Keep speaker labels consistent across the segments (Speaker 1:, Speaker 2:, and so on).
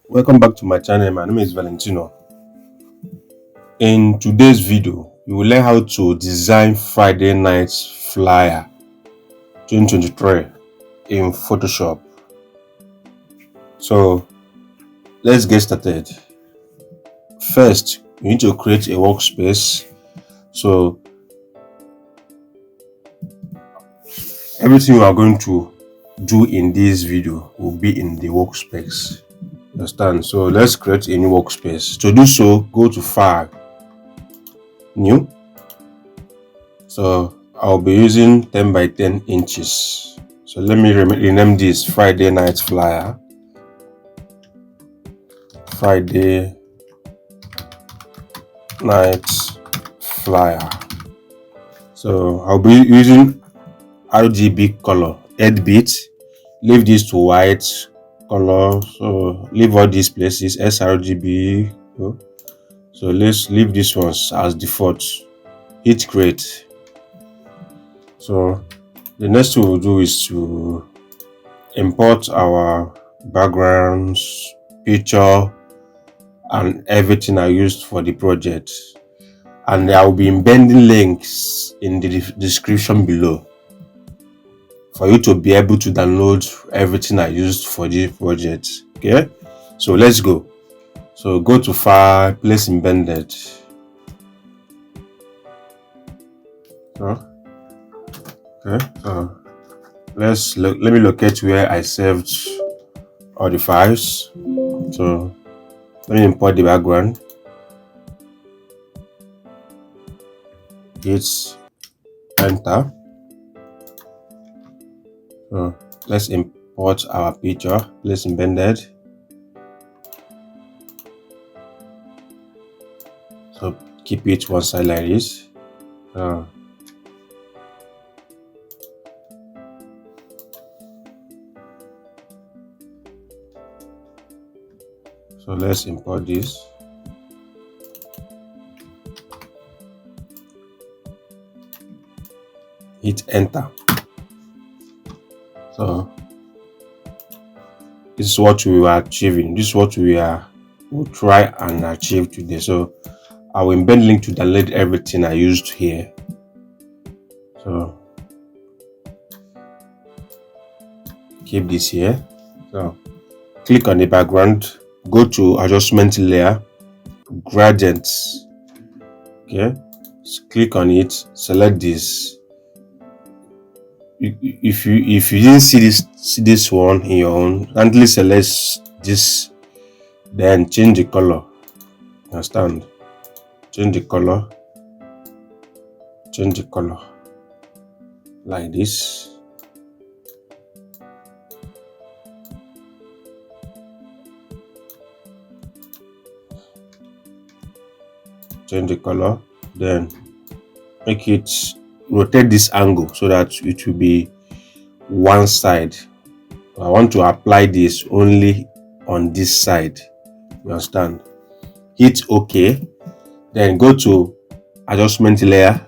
Speaker 1: Welcome back to my channel. My name is Valentino. In today's video, you will learn how to design Friday night flyer 2023 in Photoshop. So let's get started. First, you need to create a workspace. So everything we are going to do in this video will be in the workspace. Understand? So let's create a new workspace. To do so, go to File, New. So I'll be using 10 by 10 inches. So let me rename this Friday night flyer. Friday night flyer. So I'll be using RGB color 8-bit. Leave this to white color. So leave all these places sRGB. So let's leave these ones as default. Hit create. So the next thing we'll do is to import our backgrounds, picture, and everything I used for the project. And I will be embedding links in the description below for you to be able to download everything I used for the project. Okay, so let's go. So go to File, Place Embedded. Okay, so let me locate where I saved all the files. So let me import the background. Hit enter. So let's import our picture, Place Embedded. So keep it one side like this. So let's import this. Hit enter. So this is what we are achieving. This is what we'll try and achieve today. So I will embed link to download everything I used here. So keep this here. So click on the background, go to adjustment layer, gradients. Okay, so click on it, select this. If you didn't see this one in your own, kindly select this, then change the color. Understand? Change the color like this. Change the color, then make it rotate this angle so that it will be one side. I want to apply this only on this side. You understand? Hit OK, then go to adjustment layer,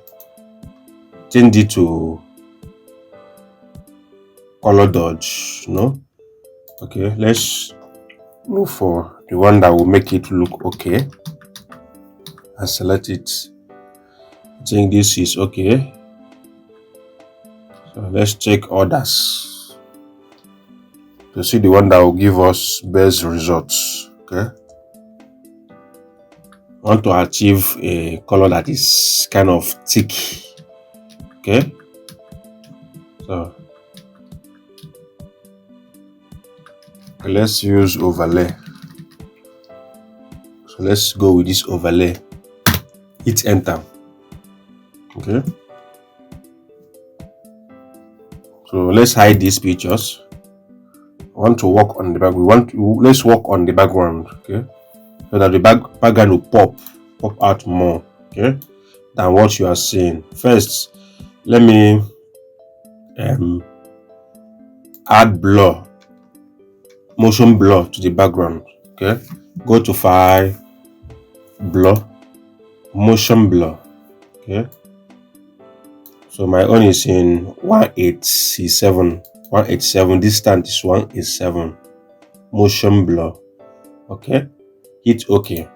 Speaker 1: change it to color dodge. No, okay, let's look for the one that will make it look okay and select it. I think this is okay. So let's check others to see the one that will give us best results. Okay, I want to achieve a color that is kind of thick. Okay, so let's use overlay. So let's go with this overlay. Hit enter. Okay, so let's hide these pictures. I want to work on the back. Let's work on the background. Okay, so that the background will pop out more, okay, than what you are seeing. First, let me add blur, motion blur to the background. Okay, go to File, Blur, Motion Blur. Okay, so my own is in 187. Distance is 187. Motion blur. Okay, hit OK.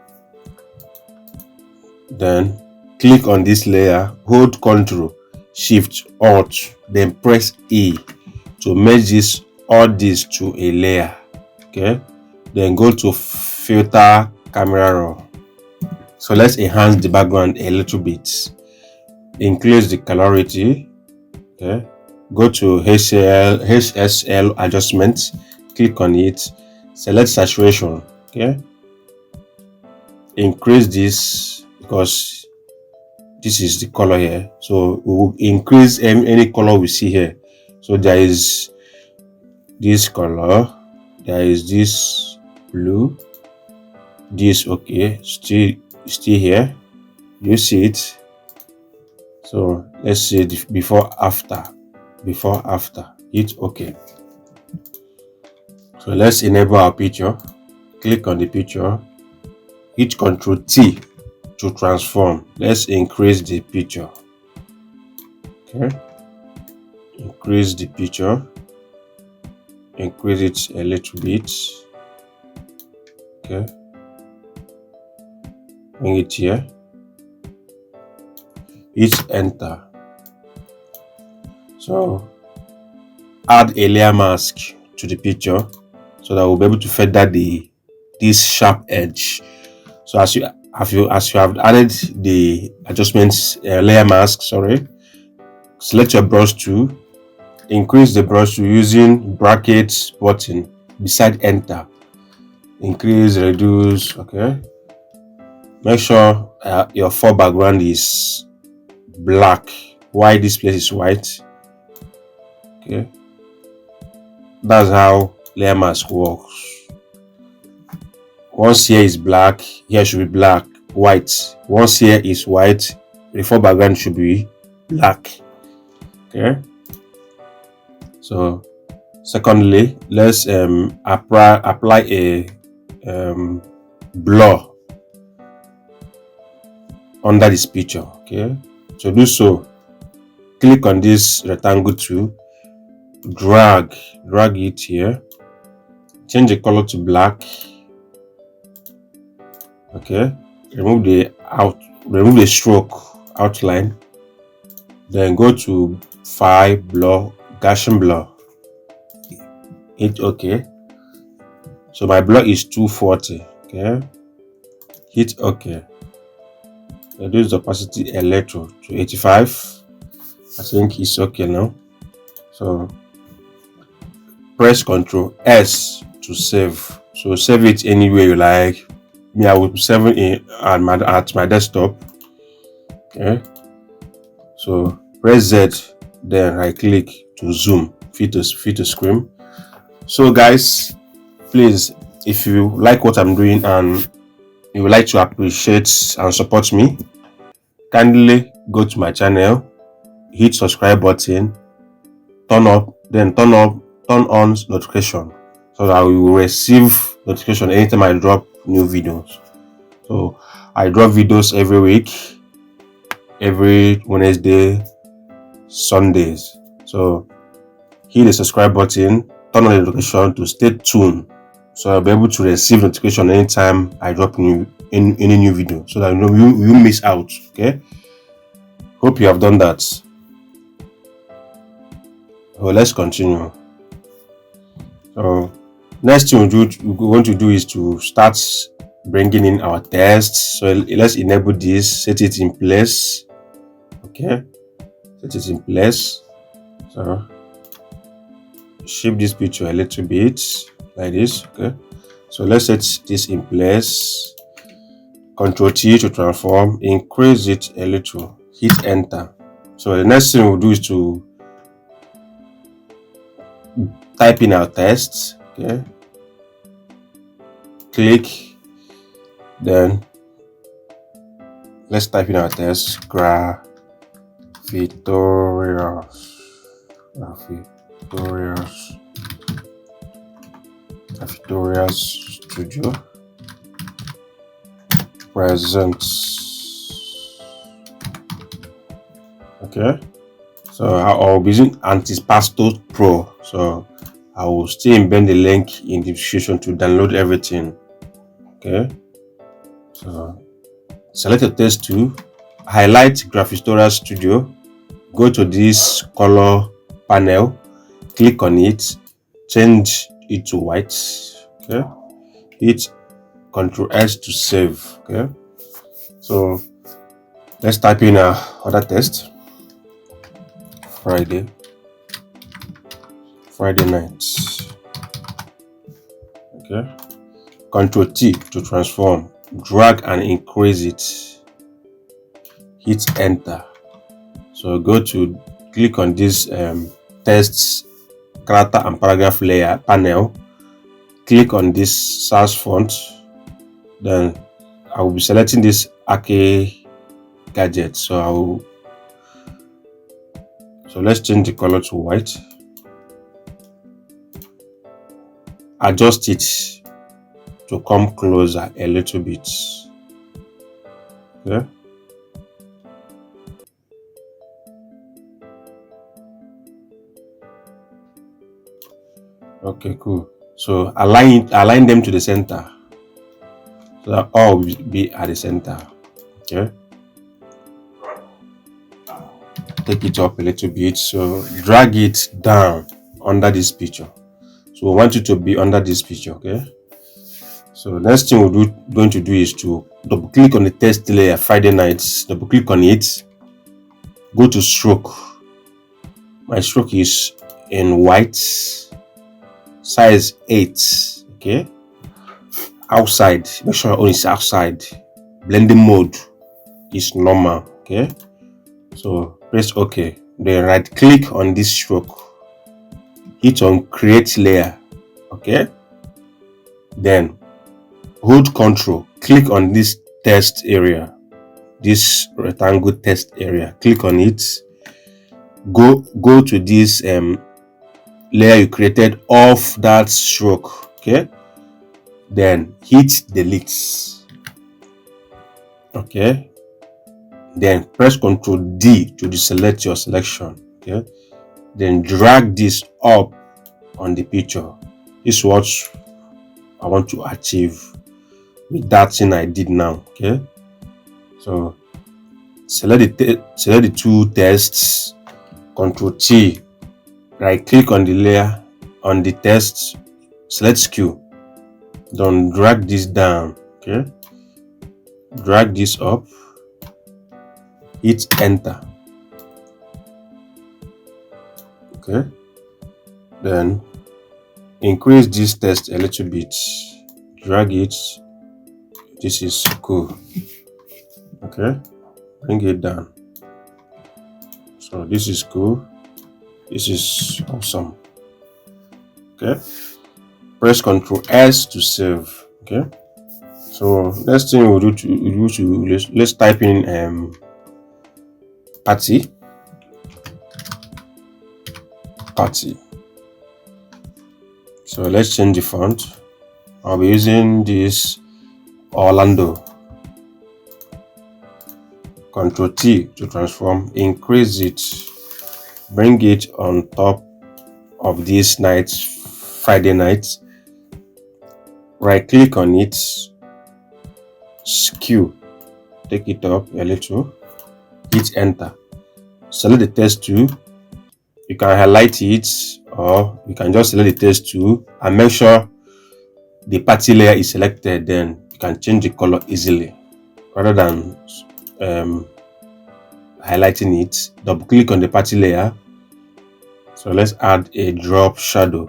Speaker 1: Then click on this layer, hold Ctrl Shift Alt, then press E to merge all this to a layer. Okay, then go to filter camera raw. So let's enhance the background a little bit. Increase the clarity. Okay, go to HSL adjustments, click on it, select saturation. Okay, increase this because this is the color here, so we will increase any color we see here. So there is this color, there is this blue, this okay, still here, you see it. So let's see the before after, hit OK. So let's enable our picture, click on the picture, hit Ctrl T to transform. Let's increase the picture. Okay, increase the picture, increase it a little bit. Okay, bring it here, hit enter. So add a layer mask to the picture so that we'll be able to feather this sharp edge. So as you have added the adjustments layer mask, select your brush tool, increase the brush tool using brackets button beside enter, increase, reduce. Okay, make sure your foreground is black while this place is white. Okay, that's how layer mask works. Once here is black, here should be black, white. Once here is white, the foreground should be black. Okay, so secondly, let's apply a blur under this picture. Okay, to do so, click on this rectangle tool, drag it here, change the color to black. Okay, remove the stroke outline, then go to File, Blur, Gaussian blur, hit OK. So my blur is 240. Okay, hit OK. Reduce the opacity a little to 85. I think it's okay now. So press Ctrl S to save. So save it anywhere you like. Me, I will save it at my desktop. Okay, so press Z, then right click to zoom, fit to screen. So guys, please, if you like what I'm doing and you would like to appreciate and support me, kindly go to my channel, hit subscribe button, turn on notification so that we will receive notification anytime I drop new videos. So I drop videos every week, every Wednesday, Sundays. So hit the subscribe button, turn on the notification to stay tuned, so I'll be able to receive notification anytime I drop any new video, so that you won't miss out. Okay, hope you have done that. So let's continue. So next thing we want to do is to start bringing in our tests. So let's enable this, set it in place. Okay, set it in place. So shape this picture a little bit like this. Okay, so let's set this in place. Ctrl T to transform, increase it a little, hit enter. So the next thing we'll do is to type in our tests. Okay, click, then let's type in our test, Graphitorials Studio presents. Okay, so I'll be using Antipasto Pro, so I will still embed the link in the description to download everything. Okay, so select your text tool, highlight Graphistoria Studio, go to this color panel, click on it, change it to white. Okay, hit Ctrl S to save. Okay, so let's type in other text. Friday night. Okay, Ctrl T to transform, drag and increase it, hit enter. So go to click on this text character and paragraph layer panel, click on this sans font, then I will be selecting this Arche gadget. So let's change the color to white, adjust it to come closer a little bit. Okay, okay, cool. So align them to the center so that all will be at the center. Okay, take it up a little bit, so drag it down under this picture. So we want it to be under this picture. Okay, so next thing we're going to do is to double click on the text layer Friday nights, double click on it, go to stroke. My stroke is in white, size 8. Okay, outside, make sure your own is outside, blending mode is normal. Okay, so press OK, then right click on this stroke, hit on create layer. Okay, then hold Ctrl, click on this text area, this rectangle text area, click on it, go to this layer you created off that stroke. Okay, then hit delete. Okay, then press Ctrl D to deselect your selection. Okay, then drag this up on the picture. This is what I want to achieve with that thing I did now. Okay, so select the two texts, Ctrl T, right click on the layer on the text, select skew, then drag this down. Okay, drag this up, hit enter. Okay, then increase this text a little bit, drag it. This is cool. Okay, bring it down. So this is cool, this is awesome. Okay, press Ctrl S to save. Okay, so next thing we'll do let's type in party. So let's change the font. I'll be using this Orlando. Ctrl T to transform, increase it, bring it on top of this Friday night, right click on it, skew, take it up a little, hit enter. Select the text tool, you can highlight it or you can just select the text tool and make sure the party layer is selected, then you can change the color easily rather than highlighting it. Double click on the party layer. So let's add a drop shadow.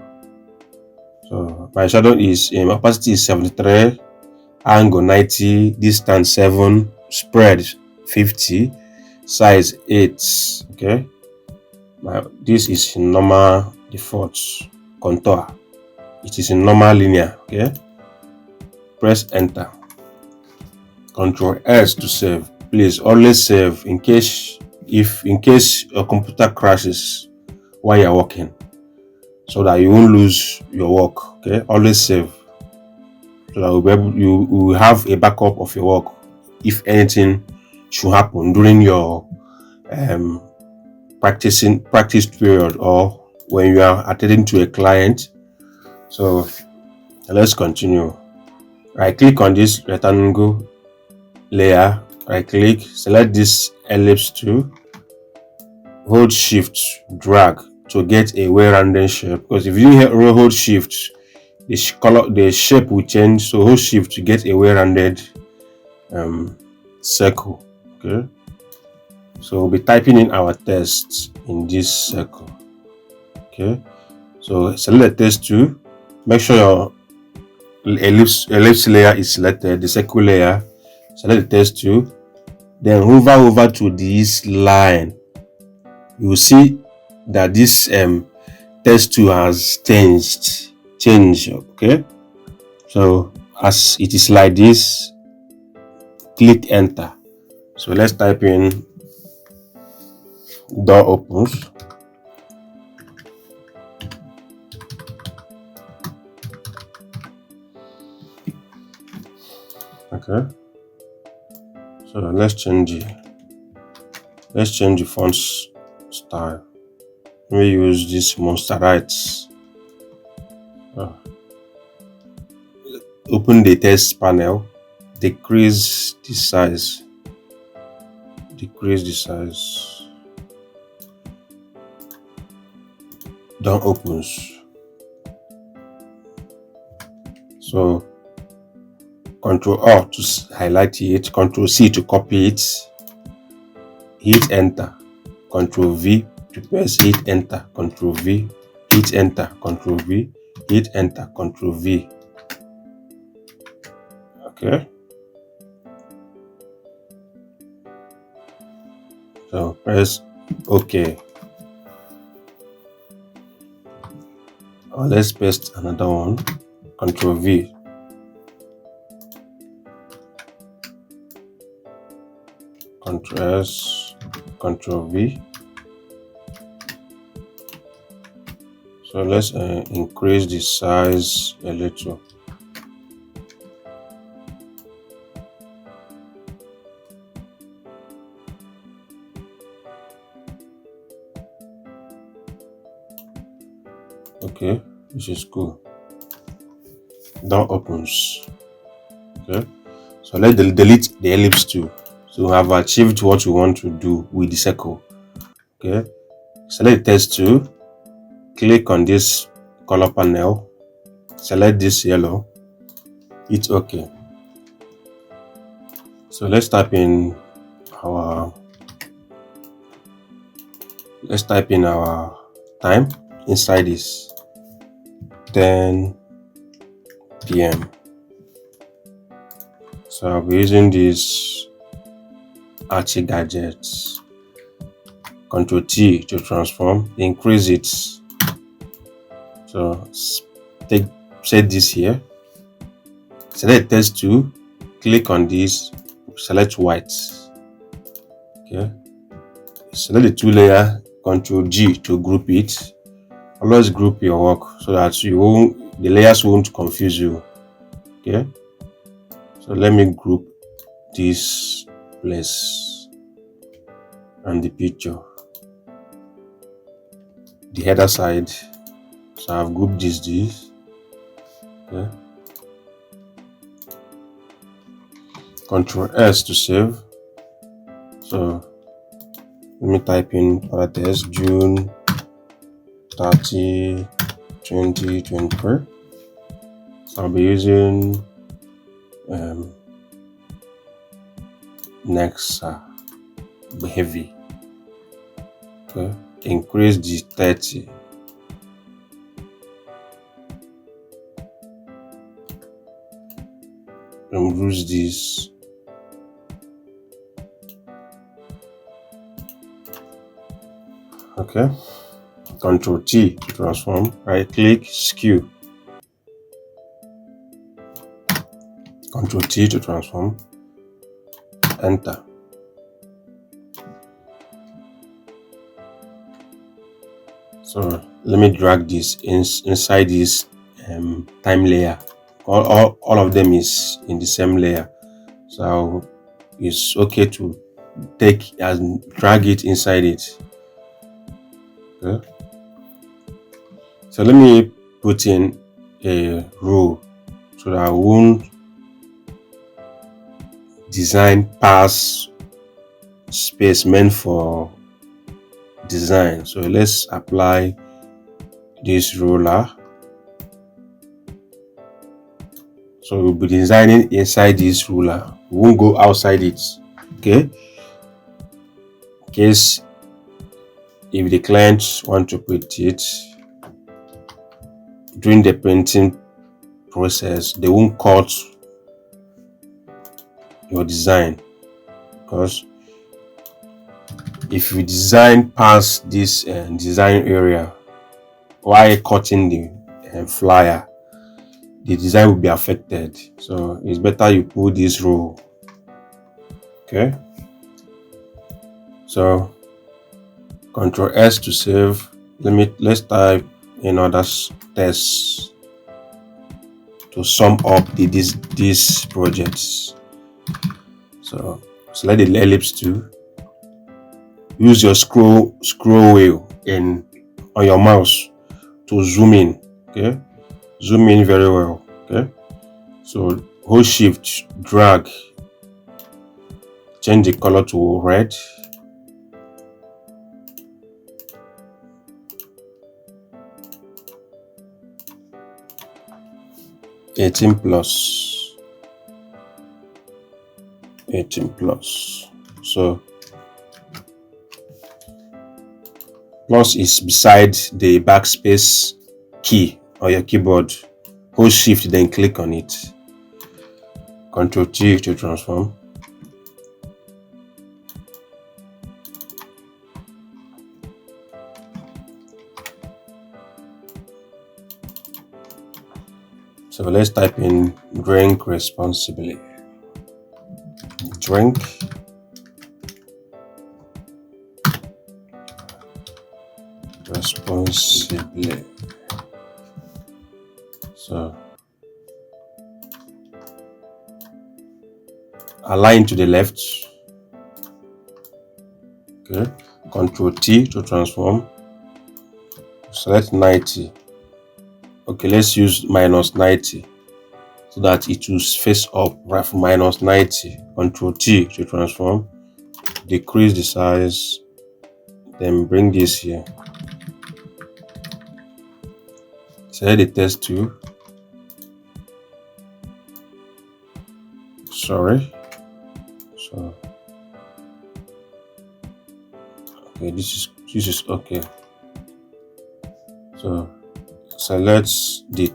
Speaker 1: So my shadow is opacity is 73, angle 90, distance 7, spread 50, size 8. Okay, this is in normal default contour, it is in normal linear. Okay, press enter, Ctrl S to save. Please always save in case your computer crashes while you're working, so that you won't lose your work. Okay, always save so that you will have a backup of your work if anything should happen during your practice period or when you are attending to a client. So let's continue. Right click on this rectangle layer, right click, select this ellipse tool, hold shift, drag to get a well-rounded shape, because if you hold shift, the shape will change. So hold shift to get a well-rounded circle. Okay, so we'll be typing in our text in this circle. Okay, so select the text tool, make sure your ellipse layer is selected, the circle layer, select the text tool, then hover over to this line. You will see that this text tool has changed. Okay, so as it is like this, click enter. So let's type in door opens. Okay, so let's change the font style. Let me use this Monsterite. Open the text panel, decrease the size, done opens. So Ctrl R to highlight it, Ctrl C to copy it, hit enter, Ctrl V to press, hit enter, Ctrl V, hit enter, Ctrl V, hit enter, Ctrl V. Okay, so press OK. Or let's paste another one, Ctrl V, Ctrl S, Ctrl V. So let's increase the size a little. Okay, this is cool. Door opens. Okay, so let's delete the ellipse tool. So we have achieved what we want to do with the circle. Okay, select the text tool, click on this color panel, select this yellow, hit OK. So let's type in our time inside this, 10 p.m. So I'll be using this Archie gadgets. Ctrl T to transform, increase it. So set this here, select text tool, click on this, select white. Okay, select the tool layer, Ctrl G to group it. Always group your work so that the layers won't confuse you. Okay, so let me group this place and the picture, the header side. So I've grouped this. Okay, Ctrl S to save. So let me type in parentheses June 30, 2023. So I'll be using Nexa heavy. Okay, increase the 30. Remove this. Okay, Ctrl T to transform, right click, skew, Ctrl T to transform, enter. So let me drag this inside this time layer. All of them is in the same layer, so it's okay to take and drag it inside it. Okay, so let me put in a rule so that I won't design pass space meant for design. So let's apply this ruler. So we'll be designing inside this ruler. We won't go outside it. Okay. In case if the client want to put it during the printing process, they won't cut your design, because if you design past this design area while cutting the flyer, the design will be affected. So it's better you put this rule. Okay, so Control S to save. Let's type in other tests to sum up these projects. So select the ellipse tool. Use your scroll wheel on your mouse to zoom in. Okay, zoom in very well. Okay, so hold shift, drag, change the color to red. +18 plus. So plus is beside the backspace key on your keyboard. Hold shift, then click on it. Control T to transform. So let's type in drink responsibly. Drink responsibly. So align to the left. Okay, Control T to transform. Select 90. Okay, let's use -90 so that it will face up right from -90. Control T to transform. Decrease the size, then bring this here. Select the text tool. Sorry. So okay, this is okay. So select the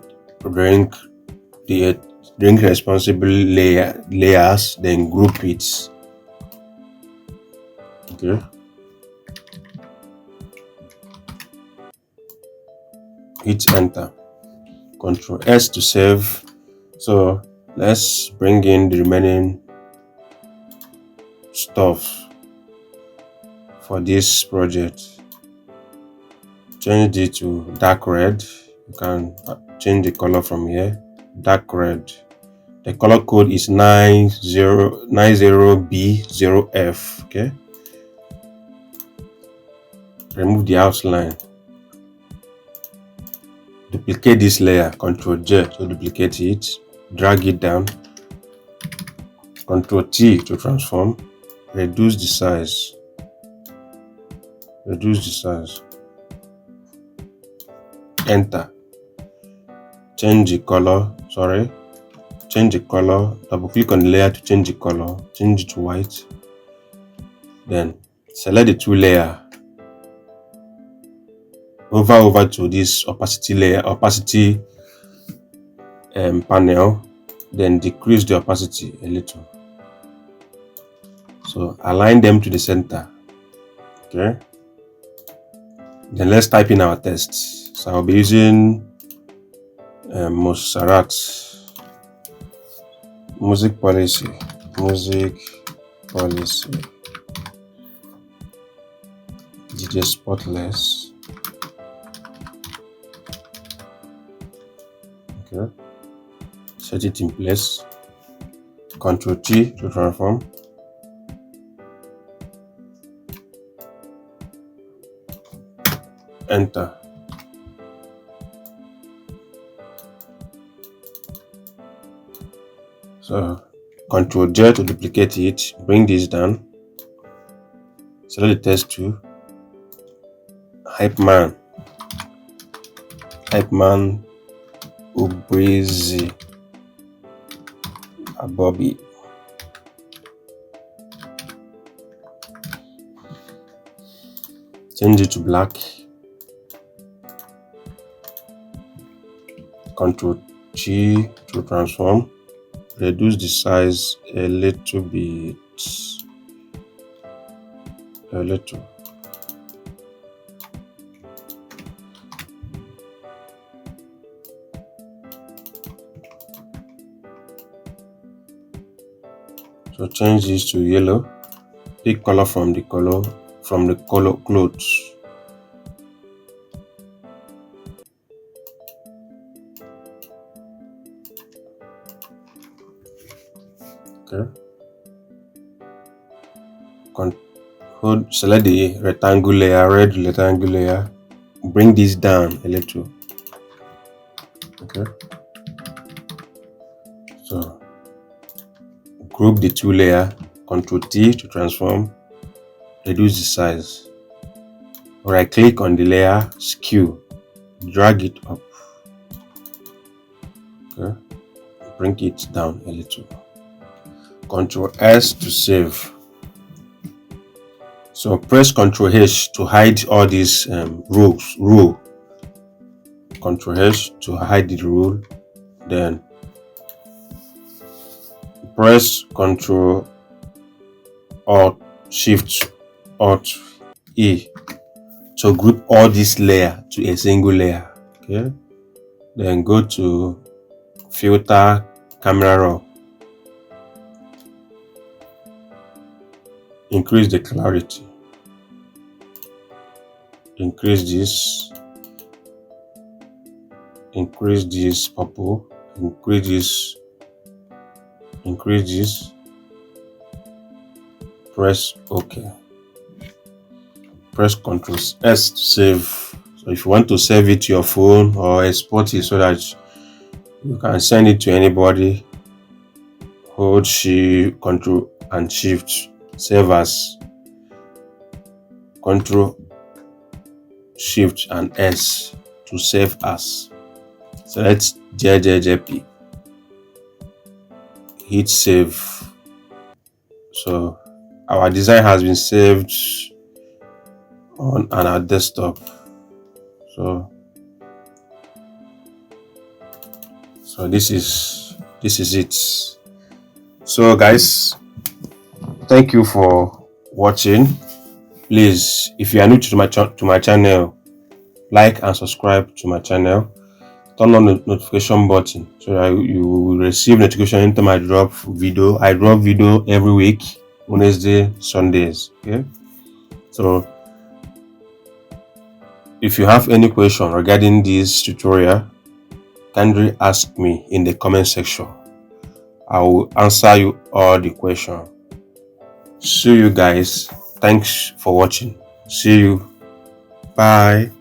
Speaker 1: drink responsible layers, then group it. Okay, hit enter. Control S to save. So let's bring in the remaining stuff for this project. Change it to dark red. You can change the color from here. Dark red. The color code is 90B0F. Okay, remove the outline. Duplicate this layer. Control J to duplicate it. Drag it down. Control T to transform. Reduce the size. Enter. Change the color. Double click on the layer to change the color. Change it to white. Then select the two layer. Hover over to this opacity panel. Then decrease the opacity a little. So align them to the center. Okay. Then let's type in our text. So I'll be using Montserrat music policy. DJ spotless. Okay. Set it in place. Control T to transform. Enter. So Ctrl J to duplicate it. Bring this down. Select the text tool. Hype man Ubrizi Bobby. Change it to black. Ctrl G to transform. Reduce the size a little bit. So change this to yellow. Pick color from the color clothes. Okay. Select the rectangle layer, red rectangle layer. Bring this down a little. Okay. So group the two layer. Ctrl T to transform. Reduce the size. Right click on the layer, skew. Drag it up. Okay. Bring it down a little. Ctrl S to save. So press Ctrl H to hide all these row. Ctrl H to hide the rule. Then press Ctrl Alt Shift Alt E to group all this layer to a single layer. Okay. Then go to Filter, Camera Raw. Increase the clarity. Increase this purple. Increase this. Press OK. Press Ctrl S to save. So if you want to save it to your phone or export it so that you can send it to anybody, hold Shift, Ctrl and Shift. Save as. Ctrl Shift and S to save as. Select JJJP. Hit save. So our design has been saved on our desktop. So this is it. So guys, thank you for watching. Please, if you are new to my channel, like and subscribe to my channel. Turn on the notification button so that you will receive notification anytime I drop video. I drop video every week, Wednesday, Sundays. Okay. So if you have any question regarding this tutorial, kindly ask me in the comment section. I will answer you all the questions. See you guys. Thanks for watching. See you. Bye.